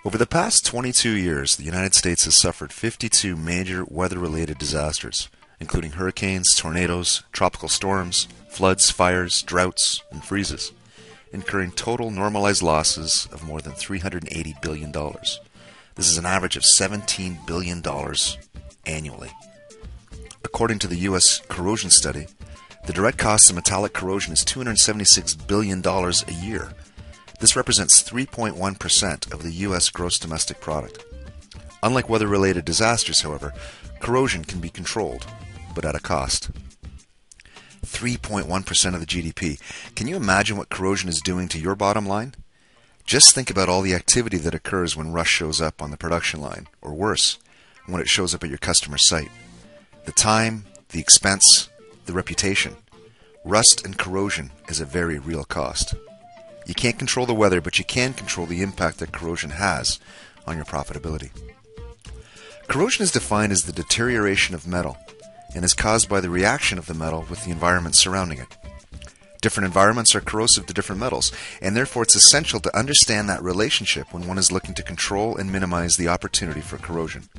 Over the past 22 years, the United States has suffered 52 major weather-related disasters, including hurricanes, tornadoes, tropical storms, floods, fires, droughts, and freezes, incurring total normalized losses of more than $380 billion. This is an average of $17 billion annually. According to the U.S. corrosion study, the direct cost of metallic corrosion is $276 billion a year. This represents 3.1% of the U.S. gross domestic product. Unlike weather-related disasters, however, corrosion can be controlled, but at a cost. 3.1% of the GDP. Can you imagine what corrosion is doing to your bottom line? Just think about all the activity that occurs when rust shows up on the production line, or worse, when it shows up at your customer's site. The time, the expense, the reputation. Rust and corrosion is a very real cost. You can't control the weather, but you can control the impact that corrosion has on your profitability. Corrosion is defined as the deterioration of metal and is caused by the reaction of the metal with the environment surrounding it. Different environments are corrosive to different metals, and therefore it's essential to understand that relationship when one is looking to control and minimize the opportunity for corrosion.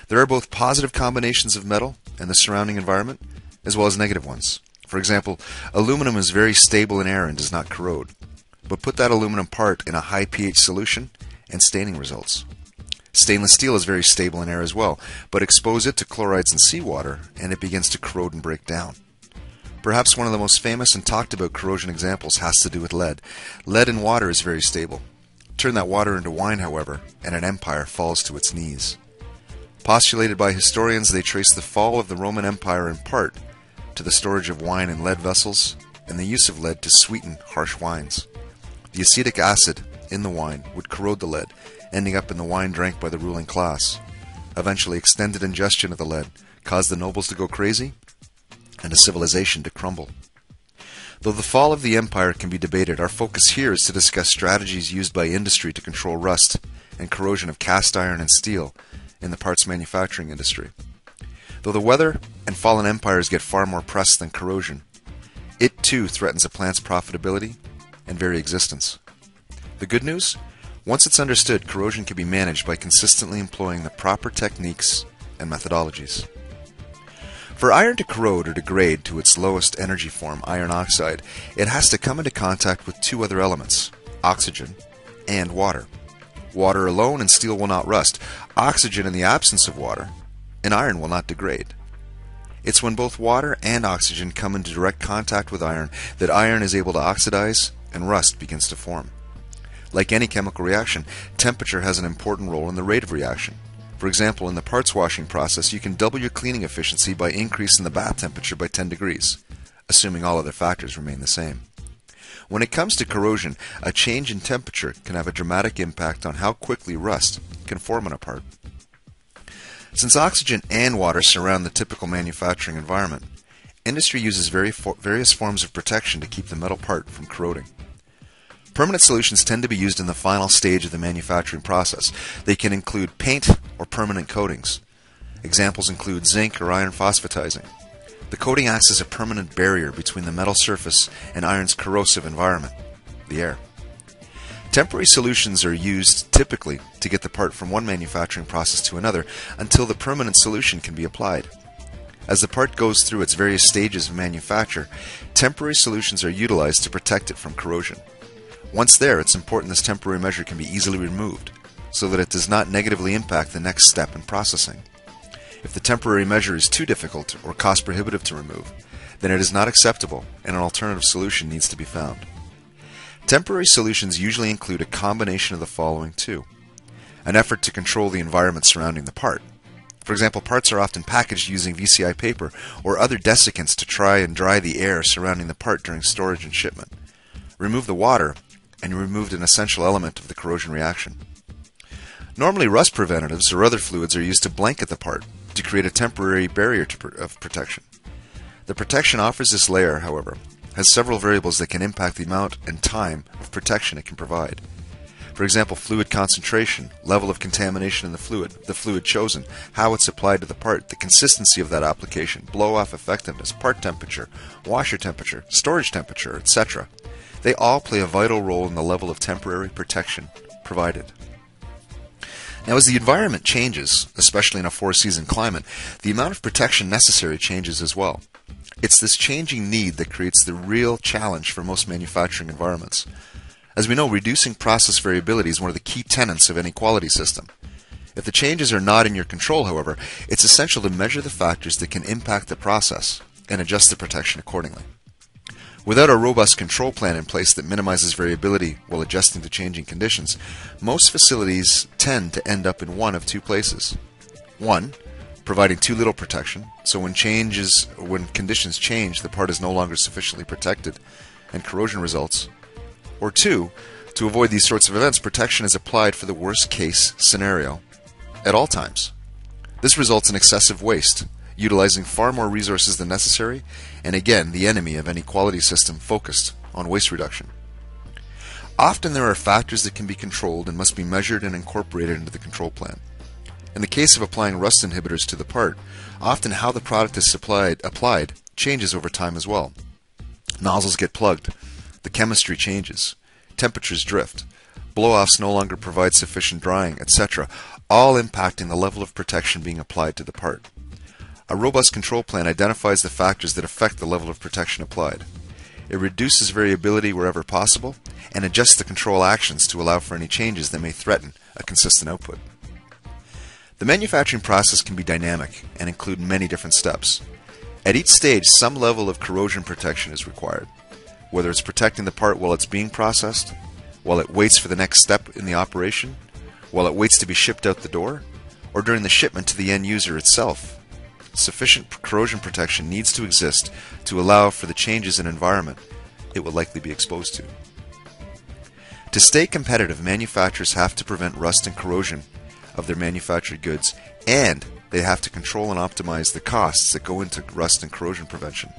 There are both positive combinations of metal and the surrounding environment, as well as negative ones. For example, aluminum is very stable in air and does not corrode. But put that aluminum part in a high pH solution and staining results. Stainless steel is very stable in air as well, but expose it to chlorides and seawater and it begins to corrode and break down. Perhaps one of the most famous and talked about corrosion examples has to do with lead. Lead in water is very stable. Turn that water into wine, however, and an empire falls to its knees. Postulated by historians, they trace the fall of the Roman Empire in part to the storage of wine in lead vessels and the use of lead to sweeten harsh wines. The acetic acid in the wine would corrode the lead, ending up in the wine drank by the ruling class. Eventually, extended ingestion of the lead caused the nobles to go crazy and a civilization to crumble. Though the fall of the empire can be debated, our focus here is to discuss strategies used by industry to control rust and corrosion of cast iron and steel in the parts manufacturing industry. Though the weather and fallen empires get far more press than corrosion, it too threatens a plant's profitability and very existence. The good news? Once it's understood, corrosion can be managed by consistently employing the proper techniques and methodologies. For iron to corrode or degrade to its lowest energy form, iron oxide, it has to come into contact with two other elements, oxygen and water. Water alone and steel will not rust. Oxygen in the absence of water, and iron will not degrade. It's when both water and oxygen come into direct contact with iron that iron is able to oxidize and rust begins to form. Like any chemical reaction, temperature has an important role in the rate of reaction. For example, in the parts washing process, you can double your cleaning efficiency by increasing the bath temperature by 10 degrees, assuming all other factors remain the same. When it comes to corrosion, a change in temperature can have a dramatic impact on how quickly rust can form on a part. Since oxygen and water surround the typical manufacturing environment, industry uses various forms of protection to keep the metal part from corroding. Permanent solutions tend to be used in the final stage of the manufacturing process. They can include paint or permanent coatings. Examples include zinc or iron phosphatizing. The coating acts as a permanent barrier between the metal surface and iron's corrosive environment, the air. Temporary solutions are used typically to get the part from one manufacturing process to another until the permanent solution can be applied. As the part goes through its various stages of manufacture, temporary solutions are utilized to protect it from corrosion. Once there, it's important this temporary measure can be easily removed so that it does not negatively impact the next step in processing. If the temporary measure is too difficult or cost prohibitive to remove, then it is not acceptable and an alternative solution needs to be found. Temporary solutions usually include a combination of the following too. An effort to control the environment surrounding the part. For example, parts are often packaged using VCI paper or other desiccants to try and dry the air surrounding the part during storage and shipment. Remove the water, and you removed an essential element of the corrosion reaction. Normally, rust preventatives or other fluids are used to blanket the part to create a temporary barrier of protection. The protection offers this layer, however, has several variables that can impact the amount and time of protection it can provide. For example, fluid concentration, level of contamination in the fluid chosen, how it's applied to the part, the consistency of that application, blow-off effectiveness, part temperature, washer temperature, storage temperature, etc. They all play a vital role in the level of temporary protection provided. Now, as the environment changes, especially in a four-season climate, the amount of protection necessary changes as well. It's this changing need that creates the real challenge for most manufacturing environments. As we know, reducing process variability is one of the key tenets of any quality system. If the changes are not in your control, however, it's essential to measure the factors that can impact the process and adjust the protection accordingly. Without a robust control plan in place that minimizes variability while adjusting to changing conditions, most facilities tend to end up in one of two places. One, providing too little protection, so when conditions change, the part is no longer sufficiently protected and corrosion results. Or two, to avoid these sorts of events, protection is applied for the worst case scenario at all times. This results in excessive waste, utilizing far more resources than necessary, and again, the enemy of any quality system focused on waste reduction. Often there are factors that can be controlled and must be measured and incorporated into the control plan. In the case of applying rust inhibitors to the part, often how the product is applied changes over time as well. Nozzles get plugged, the chemistry changes, temperatures drift, blow-offs no longer provide sufficient drying, etc., all impacting the level of protection being applied to the part. A robust control plan identifies the factors that affect the level of protection applied. It reduces variability wherever possible and adjusts the control actions to allow for any changes that may threaten a consistent output. The manufacturing process can be dynamic and include many different steps. At each stage, some level of corrosion protection is required, whether it's protecting the part while it's being processed, while it waits for the next step in the operation, while it waits to be shipped out the door, or during the shipment to the end user itself. Sufficient corrosion protection needs to exist to allow for the changes in environment it will likely be exposed to. To stay competitive, manufacturers have to prevent rust and corrosion of their manufactured goods, and they have to control and optimize the costs that go into rust and corrosion prevention.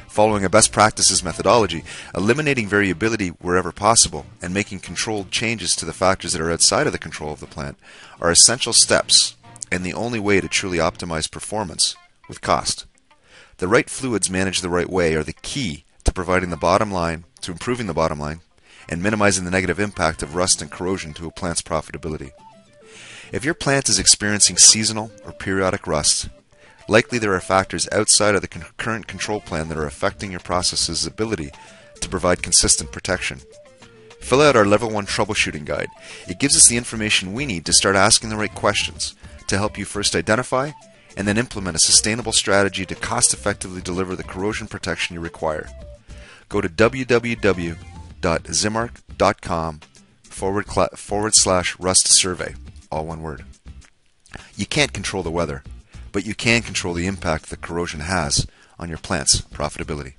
Following a best practices methodology, eliminating variability wherever possible, and making controlled changes to the factors that are outside of the control of the plant are essential steps and the only way to truly optimize performance with cost. The right fluids managed the right way are the key to improving the bottom line, and minimizing the negative impact of rust and corrosion to a plant's profitability. If your plant is experiencing seasonal or periodic rust, likely there are factors outside of the current control plan that are affecting your process's ability to provide consistent protection. Fill out our Level 1 Troubleshooting Guide. It gives us the information we need to start asking the right questions to help you first identify and then implement a sustainable strategy to cost-effectively deliver the corrosion protection you require. Go to www.zimmark.com/rust survey, all one word. You can't control the weather, but you can control the impact that corrosion has on your plant's profitability.